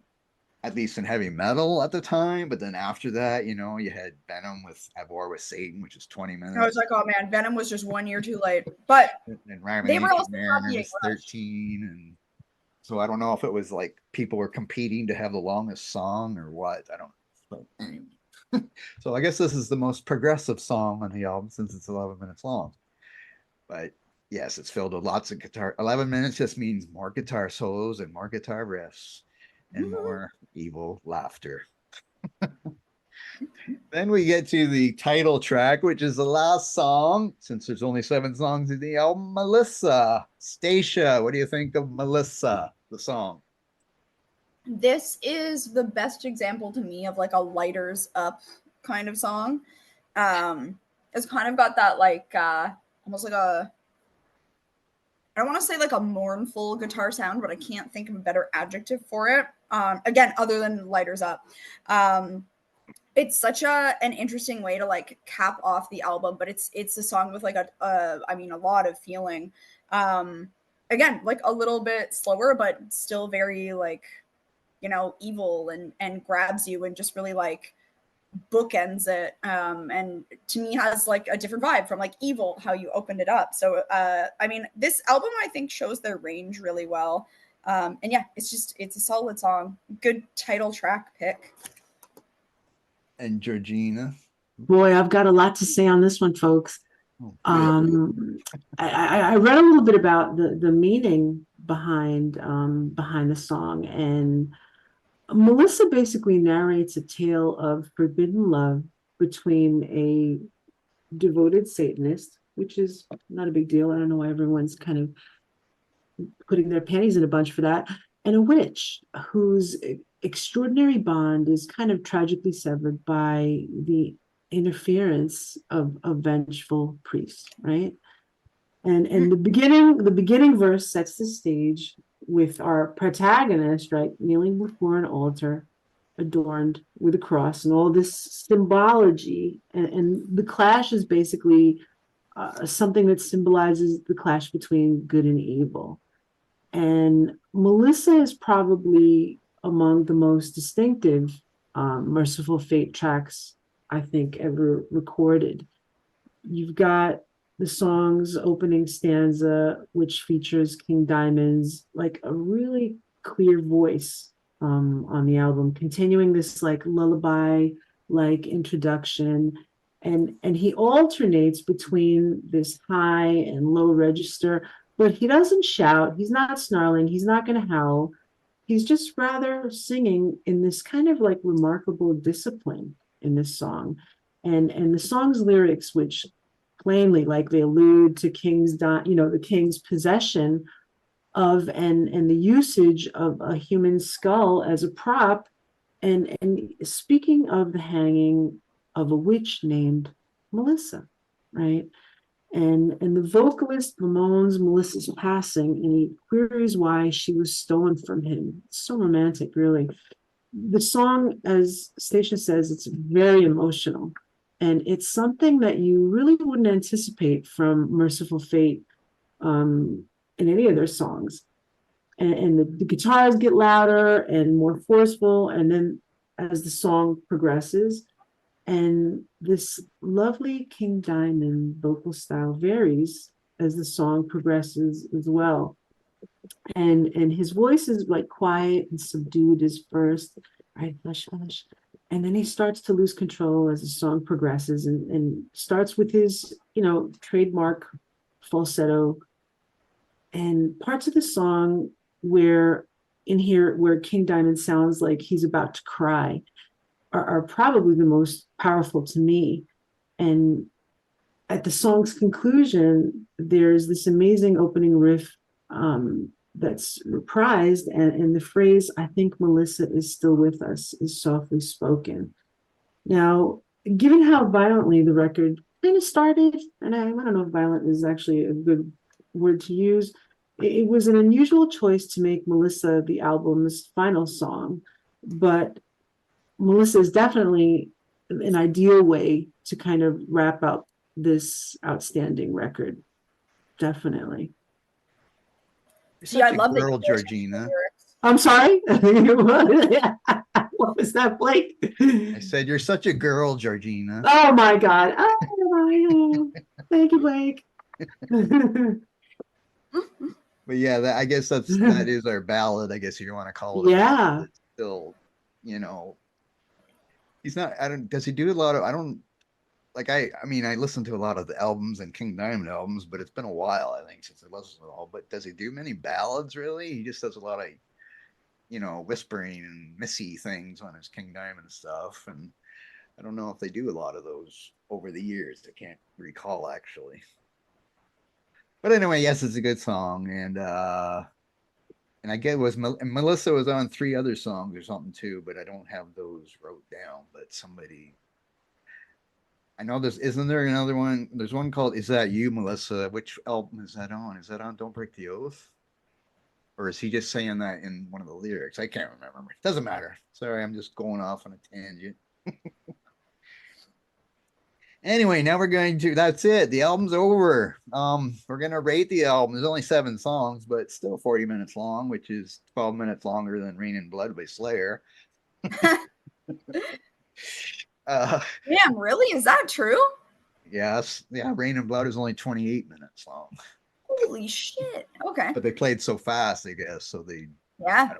at least in heavy metal at the time. But then after that, you had Venom with At War with Satan, which is 20 minutes. I was like, oh man, Venom was just 1 year too late. But and they were also Mariner was 13 and. So I don't know if it was like people were competing to have the longest song or what. I don't know. But anyway. So I guess this is the most progressive song on the album since it's 11 minutes long. But yes, it's filled with lots of guitar. 11 minutes just means more guitar solos and more guitar riffs and more evil laughter. Then we get to the title track, which is the last song, since there's only 7 songs in the album, Melissa. Staicha, what do you think of Melissa, the song? This is the best example to me of like a lighters up kind of song. It's kind of got that like almost like I don't want to say like a mournful guitar sound, but I can't think of a better adjective for it. Again, other than lighters up. It's such an interesting way to like cap off the album, but it's a song with like a lot of feeling. Again, like a little bit slower, but still very like, evil and grabs you and just really like bookends it. And to me has like a different vibe from like Evil, how you opened it up. So, this album I think shows their range really well. And yeah, it's a solid song. Good title track pick. And Georgina. Boy, I've got a lot to say on this one, folks. I read a little bit about the meaning behind the song, and Melissa basically narrates a tale of forbidden love between a devoted Satanist, which is not a big deal. I don't know why everyone's kind of putting their panties in a bunch for that, and a witch whose extraordinary bond is kind of tragically severed by the interference of a vengeful priest, right? And the beginning verse sets the stage with our protagonist, right, kneeling before an altar adorned with a cross and all this symbology, and the clash is basically something that symbolizes the clash between good and evil. And Melissa is probably among the most distinctive Mercyful Fate tracks I think ever recorded. You've got the song's opening stanza, which features King Diamond's like a really clear voice on the album, continuing this like lullaby like introduction, and he alternates between this high and low register, but he doesn't shout, he's not snarling, he's not going to howl, he's just rather singing in this kind of like remarkable discipline in this song. And the song's lyrics, which plainly like they allude to the king's possession of and the usage of a human skull as a prop, and speaking of the hanging of a witch named Melissa, right? And the vocalist bemoans Melissa's passing, and he queries why she was stolen from him. It's so romantic, really. The song, as Staicha says, it's very emotional, and it's something that you really wouldn't anticipate from Mercyful Fate in any of their songs. And the guitars get louder and more forceful, and then as the song progresses, and this lovely King Diamond vocal style varies as the song progresses as well. And his voice is like quiet and subdued as first, right? Hush, hush. And then he starts to lose control as the song progresses, and starts with his, trademark falsetto, and parts of the song where where King Diamond sounds like he's about to cry are probably the most powerful to me. And at the song's conclusion, there's this amazing opening riff that's reprised, and the phrase, "I think Melissa is still with us," is softly spoken. Now, given how violently the record kind of started, and I don't know if violent is actually a good word to use, it was an unusual choice to make Melissa the album's final song, but Melissa is definitely an ideal way to kind of wrap up this outstanding record. Definitely. You're See, I such a love that girl, you guys changed the Georgina. lyrics. I'm sorry. What was that, Blake? I said you're such a girl, Georgina. Oh my God. Oh, thank you, Blake. But yeah, I guess that is our ballad. I guess you want to call it a Yeah. ballad. It's still, he's not. I don't. Does he do a lot of? I don't. Like I mean, I listened to a lot of the albums and King Diamond albums, but it's been a while, I think, since I listened to them all. But does he do many ballads really? He just does a lot of, whispering and missy things on his King Diamond stuff. And I don't know if they do a lot of those over the years. I can't recall actually. But anyway, yes, it's a good song, and I get it was and Melissa was on 3 other songs or something too, but I don't have those wrote down. But somebody, I know isn't there another one? There's one called "Is That You, Melissa?" Which album is that on? Is that on "Don't Break the Oath"? Or is he just saying that in one of the lyrics? I can't remember. Doesn't matter. Sorry, I'm just going off on a tangent. Anyway, now that's it. The album's over. We're gonna rate the album. There's only 7 songs, but still 40 minutes long, which is 12 minutes longer than Rain and Blood by Slayer. Damn, really? Is that true? Yes. Yeah, Rain and Blood is only 28 minutes long. Holy shit. Okay. But they played so fast, I guess. So Yeah.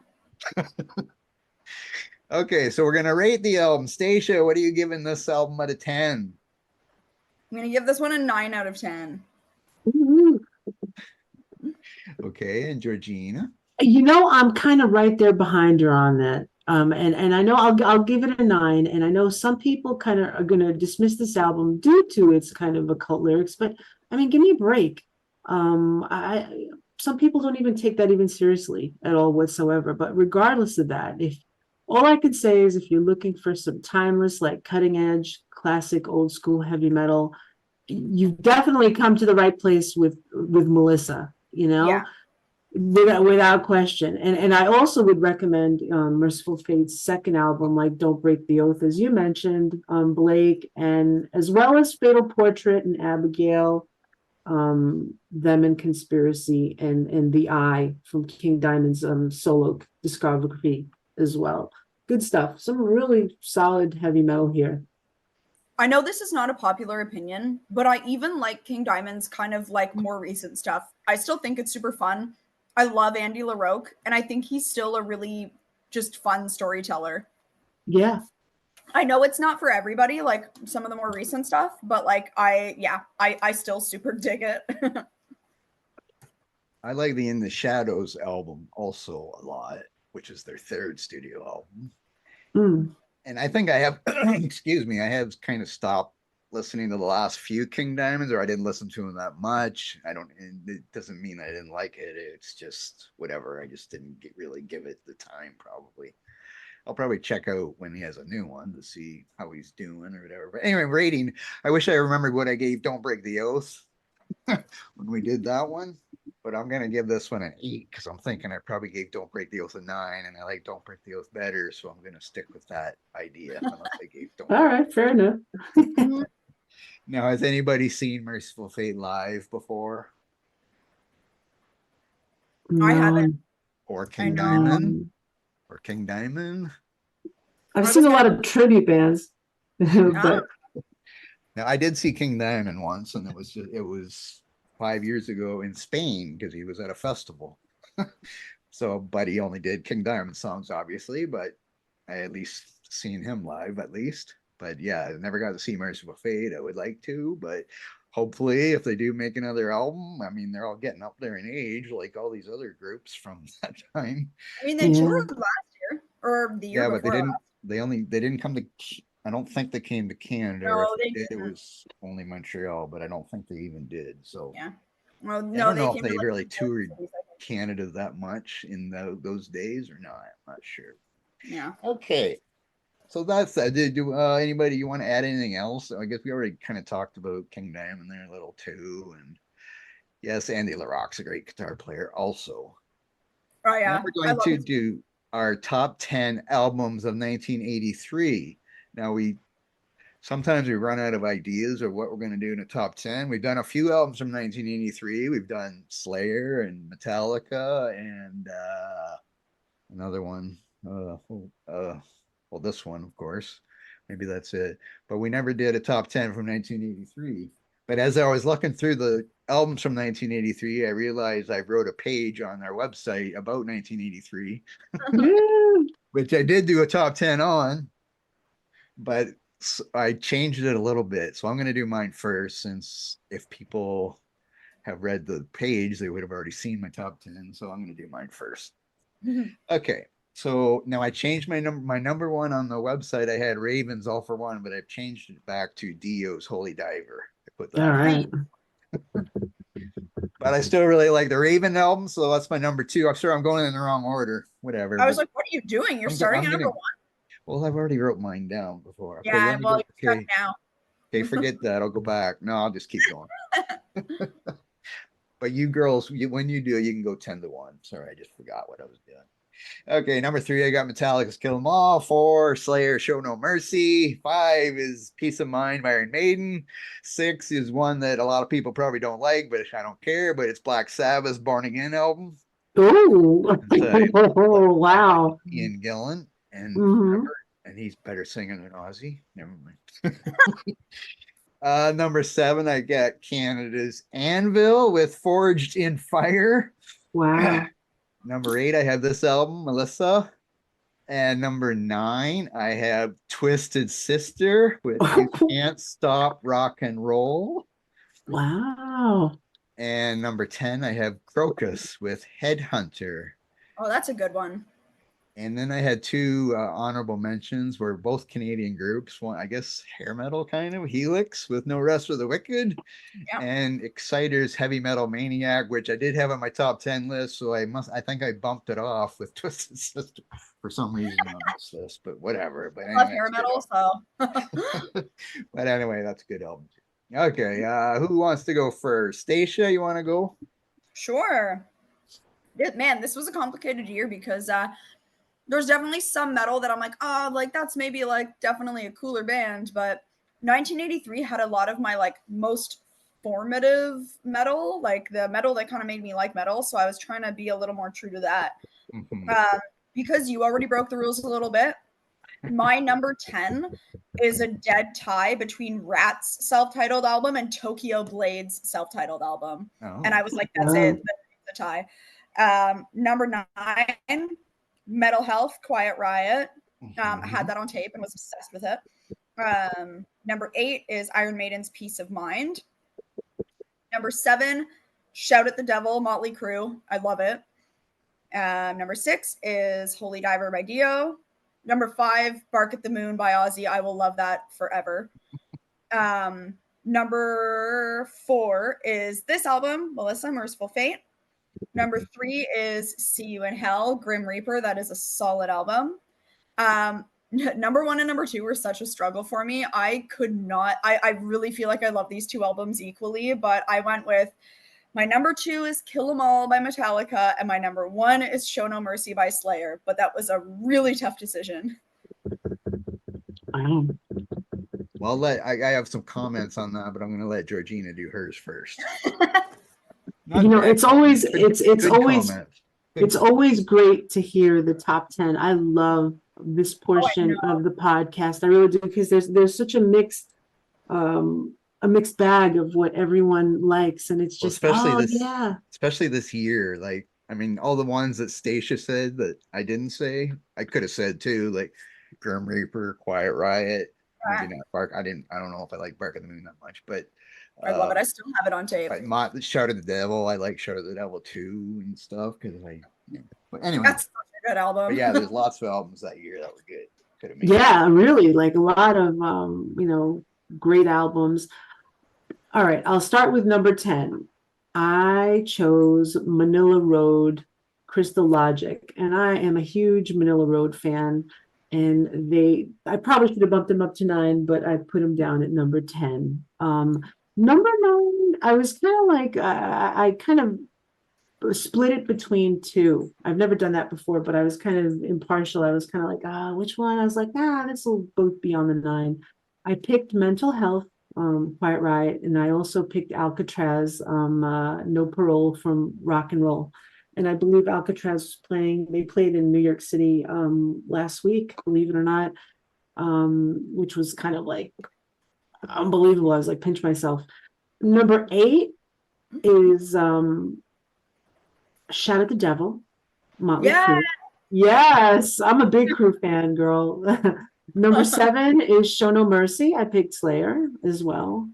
Okay, so we're gonna rate the album. Staicha, what are you giving this album out of 10? I'm going to give this one a 9 out of 10. Okay, and Georgina? I'm kind of right there behind her on that. And I know I'll give it a 9. And I know some people kind of are going to dismiss this album due to its kind of occult lyrics, but I mean, give me a break. Some people don't even take that even seriously at all whatsoever. But regardless of that, all I could say is if you're looking for some timeless, like cutting edge, classic, old school heavy metal, you've definitely come to the right place with Melissa. Yeah. Without question. And I also would recommend Mercyful Fate's second album, like Don't Break the Oath, as you mentioned, Blake, and as well as Fatal Portrait and Abigail, Them and Conspiracy, and The Eye from King Diamond's solo discography as well. Good stuff. Some really solid heavy metal here. I know this is not a popular opinion, but I even like King Diamond's kind of like more recent stuff. I still think it's super fun. I love Andy LaRocque, and I think he's still a really just fun storyteller. Yeah. I know it's not for everybody, like some of the more recent stuff, but like I still super dig it. I like the In the Shadows album also a lot, which is their 3rd studio album. And I think I have, excuse me, I have kind of stopped listening to the last few King Diamonds, or I didn't listen to them that much. It doesn't mean I didn't like it. It's just whatever. I just didn't really give it the time, probably. I'll probably check out when he has a new one to see how he's doing or whatever. But anyway, rating. I wish I remembered what I gave Don't Break the Oath when we did that one. But I'm going to give this one an 8 because I'm thinking I probably gave Don't Break the Oath a 9, and I like Don't Break the Oath better. So I'm going to stick with that idea unless I gave Don't All right, fair enough. Now, has anybody seen Mercyful Fate live before? I haven't. Or King Diamond? Or King Diamond? I've seen a lot of tribute bands. But now I did see King Diamond once, and it was 5 years ago in Spain because he was at a festival. But he only did King Diamond songs, obviously, but I at least seeing him live at least. But yeah, I never got to see Mercyful Fate. I would like to, but hopefully if they do make another album, I mean, they're all getting up there in age, like all these other groups from that time. I mean, they Yeah. toured last year or the year Yeah, but they before didn't. last. They didn't come to. I don't think they came to Canada. No, Or if they they did, it didn't. was only Montreal, but I don't think they even did. So Yeah. Well, I no, don't they know if came to they like really the toured cities, I think. Canada that much in those days or not. I'm not sure. Yeah. Okay, so that's that. Did do anybody you want to add anything else? I guess we already kind of talked about King Diamond there a little too, and yes, Andy LaRocque's a great guitar player also. Oh Now yeah. we're I going love to it. do our top 10 albums of 1983. Now sometimes we run out of ideas of what we're going to do in the top 10. We've done a few albums from 1983. We've done Slayer and Metallica and another one. Well, this one, of course. Maybe that's it. But we never did a top 10 from 1983. But as I was looking through the albums from 1983, I realized I wrote a page on our website about 1983, Yeah. which I did do a top 10 on, but I changed it a little bit. So I'm going to do mine first, since if people have read the page, they would have already seen my top 10. So I'm going to do mine first. Okay. So now I changed my number. My number one on the website, I had Ravens All for One, but I've changed it back to Dio's Holy Diver. I put that. All right. But I still really like the Raven album, so that's my number two. I'm sure I'm going in the wrong order. Whatever. I was like, what are you doing? You're starting at number one. Well, I've already wrote mine down before. Okay, Yeah, well, you're stuck now. Okay, forget that. I'll go back. No, I'll just keep going. But you girls, when you do, you can go 10 to 1. Sorry, I just forgot what I was doing. Okay, number 3, I got Metallica's Kill 'Em All. 4, Slayer, Show No Mercy. 5 is Peace of Mind by Iron Maiden. 6 is one that a lot of people probably don't like, but I don't care, but it's Black Sabbath's Born Again album. Oh, wow. Ian Gillan. And and he's better singing than Ozzy. Never mind. Number 7, I got Canada's Anvil with Forged in Fire. Wow. Number 8, I have this album, Melissa. And number 9, I have Twisted Sister with You Can't Stop Rock and Roll. Wow. And number 10, I have Crocus with Headhunter. Oh, that's a good one. And then I had 2 honorable mentions, were both Canadian groups. One, I guess, hair metal kind of, Helix with No Rest for the Wicked, and Exciter's Heavy Metal Maniac, which I did have on my top 10 list. So I think I bumped it off with Twisted Sister for some reason on this list, but whatever. But I love hair metal, so. But anyway, that's a good album too. Okay, who wants to go first? Staicha, you want to go? Sure. Man, this was a complicated year because there's definitely some metal that I'm like, oh, like that's maybe like definitely a cooler band, but 1983 had a lot of my like most formative metal, like the metal that kind of made me like metal. So I was trying to be a little more true to that. Because you already broke the rules a little bit. My number 10 is a dead tie between Rat's self-titled album and Tokyo Blade's self-titled album. Oh. And I was like, that's it. That's the tie. Number 9, Metal Health, Quiet Riot. I had that on tape and was obsessed with it. Number 8 is Iron Maiden's Peace of Mind. Number 7, Shout at the Devil, Motley Crue. I love it. Number 6 is Holy Diver by Dio. Number 5, Bark at the Moon by Ozzy. I will love that forever. Number 4 is this album, Melissa, Mercyful Fate. Number 3 is See You in Hell, Grim Reaper. That is a solid album. Number 1 and number 2 were such a struggle for me. I really feel like I love these 2 albums equally, but I went with my number 2 is Kill 'Em All by Metallica, and my number 1 is Show No Mercy by Slayer. But that was a really tough decision. Well, I have some comments on that, but I'm going to let Georgina do hers first. It's always great to hear the top 10. I love this portion of the podcast. I really do, because there's such a mixed bag of what everyone likes, and it's just especially this year. Like, I mean, all the ones that Staicha said that I didn't say, I could have said too. Like, Grim Reaper, Quiet Riot. Yeah. Maybe not Bark. I don't know if I like Bark of the Moon that much, but I love it. I still have it on tape. Shout of the Devil. I like Shout of the Devil too and stuff because but anyway, That's such a good album. but yeah, there's lots of albums that year that were good. Could have made Yeah, really, like a lot of great albums. All right, I'll start with number 10. I chose Manila Road, Crystal Logic, and I am a huge Manila Road fan. And I probably should have bumped them up to 9, but I put them down at number 10. Number 9, I was kind of like, I kind of split it between 2. I've never done that before, but I was kind of impartial. I was kind of like, which one? I was like, this will both be on the 9. I picked Mental Health, Quiet Riot, and I also picked Alcatraz, No Parole from Rock and Roll. And I believe Alcatraz was they played in New York City last week, believe it or not, which was kind of like unbelievable. I was like, pinch myself. Number 8 is Shout at the Devil, Motley Crue. Yes, I'm a big Crue fan, girl. Number 7 is Show No Mercy. I picked Slayer as well.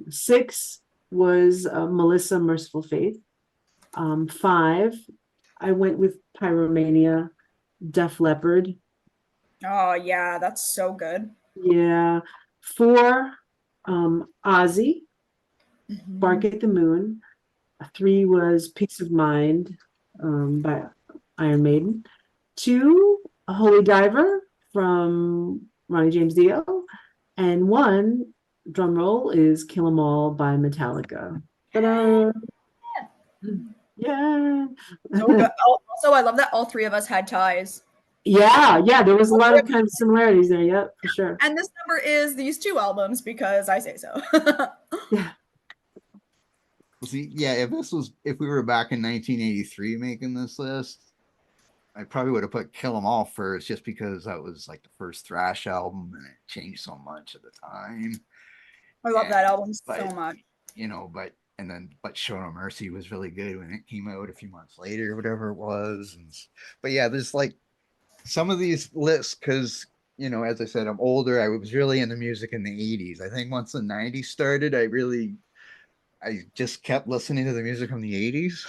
6 was Melissa, Mercyful Fate. 5, I went with Pyromania, Def Leppard. Oh yeah, that's so good. Yeah. 4, Ozzy, Bark at the Moon. 3 was Peace of Mind by Iron Maiden. 2, Holy Diver from Ronnie James Dio. And 1, drum roll, is Kill 'Em All by Metallica. Ta-da! Yeah. So good. Also, I love that all 3 of us had ties. Yeah, there was a lot of kind of similarities there. Yep, for sure. And this number is these 2 albums because I say so. Yeah. See, yeah, if we were back in 1983 making this list, I probably would have put Kill 'Em All first just because that was like the first thrash album and it changed so much at the time. I love that album so much. But Show No Mercy was really good when it came out a few months later, whatever it was. But yeah, there's like some of these lists because as I said, I'm older. I was really into music in the 80s. I think once the 90s started, I just kept listening to the music from the 80s.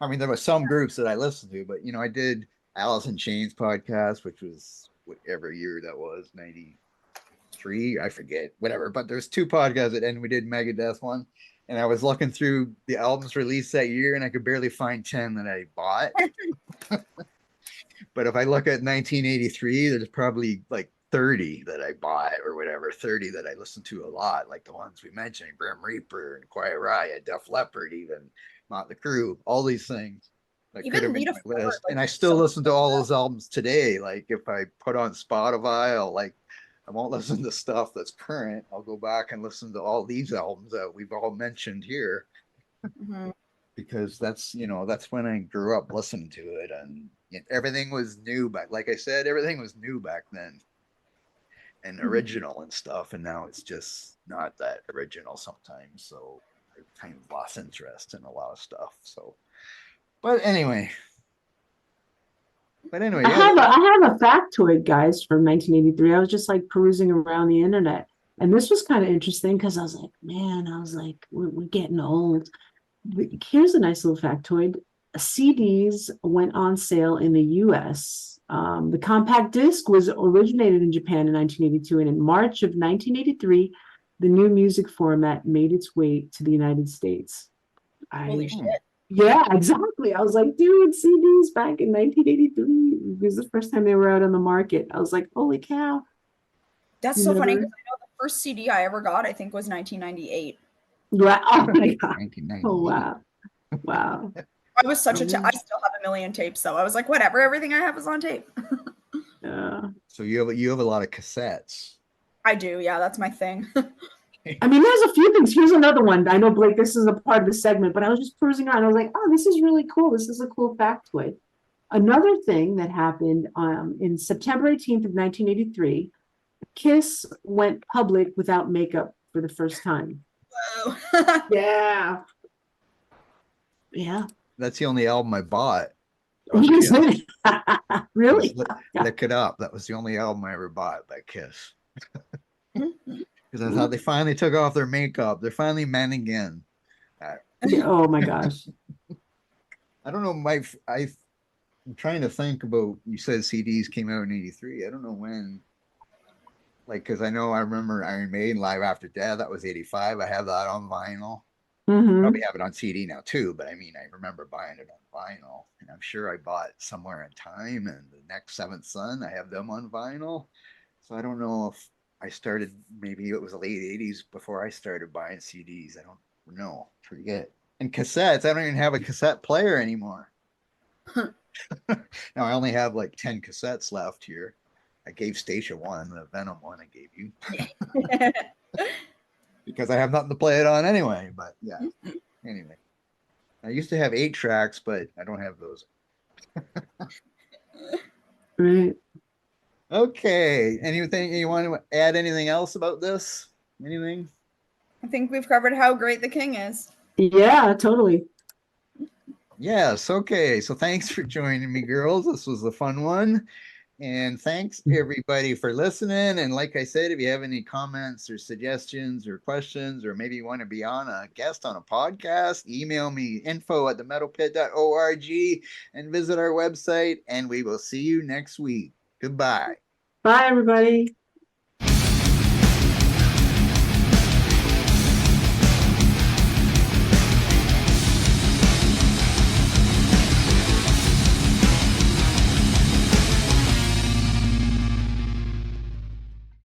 I mean, there were some groups that I listened to, but I did Alice in Chains podcast, which was whatever year that was, 93, I forget, whatever. But there's 2 podcasts and we did Megadeth one. And I was looking through the albums released that year and I could barely find 10 that I bought. But if I look at 1983, there's probably like 30 that I bought or whatever, 30 that I listened to a lot, like the ones we mentioned, Grim Reaper and Quiet Riot, Def Leppard, even Motley Crue, all these things that could have been on my list. And I still listen to all those albums today. Like if I put on Spotify, I won't listen to stuff that's current. I'll go back and listen to all these albums that we've all mentioned here. Because that's when I grew up listening to it and everything was new like I said, everything was new back then. And original and stuff, and now it's just not that original sometimes. So I kind of lost interest in a lot of stuff. So, but anyway, I have a factoid, guys, from 1983. I was just like perusing around the internet, and this was kind of interesting because I was like, we're getting old. Here's a nice little factoid: CDs went on sale in the U.S. The compact disc was originated in Japan in 1982, and in March of 1983, the new music format made its way to the United States. Holy shit. Yeah, exactly. I was like, dude, CDs back in 1983 was the first time they were out on the market. I was like, holy cow. That's so funny because I know the first CD I ever got, I think, was 1998. Wow. Oh my God. Oh, wow. Wow. I was such I still have a million tapes, though. I was like, whatever, everything I have is on tape. Yeah. So you have a lot of cassettes. I do, yeah, that's my thing. I mean, there's a few things. Here's another one. I know, Blake, this is a part of the segment, but I was just perusing around. I was like, oh, this is really cool. This is a cool factoid. Another thing that happened in September 18th of 1983, Kiss went public without makeup for the first time. Whoa. Yeah. Yeah. That's the only album I bought. Oh, Kiss. Really? Lick It Up. That was the only album I ever bought by Kiss. Because I thought they finally took off their makeup. They're finally men again. Yeah, oh my gosh. I don't know. I'm trying to think about. You said CDs came out in '83. I don't know when. Like, because I remember Iron Maiden Live After Death. That was '85. I have that on vinyl. Mhm. Probably have it on CD now too. But I mean, I remember buying it on vinyl, and I'm sure I bought Somewhere in Time and The Next Seventh Son. I have them on vinyl. So I don't know if I started. Maybe it was the late '80s before I started buying CDs. I don't know. Forget. And cassettes. I don't even have a cassette player anymore. Now I only have like 10 cassettes left here. I gave Staicha one, the Venom one I gave you. Because I have nothing to play it on anyway. But yeah. Anyway. I used to have 8 tracks, but I don't have those. Right. Okay. Anything you want to add anything else about this? Anything? I think we've covered how great the King is. Yeah, totally. Yes. Okay. So thanks for joining me, girls. This was a fun one. And thanks everybody for listening. And like I said, if you have any comments or suggestions or questions, or maybe you want to be on a guest on a podcast, email me info@themetalpit.org and visit our website. And we will see you next week. Goodbye. Bye, everybody.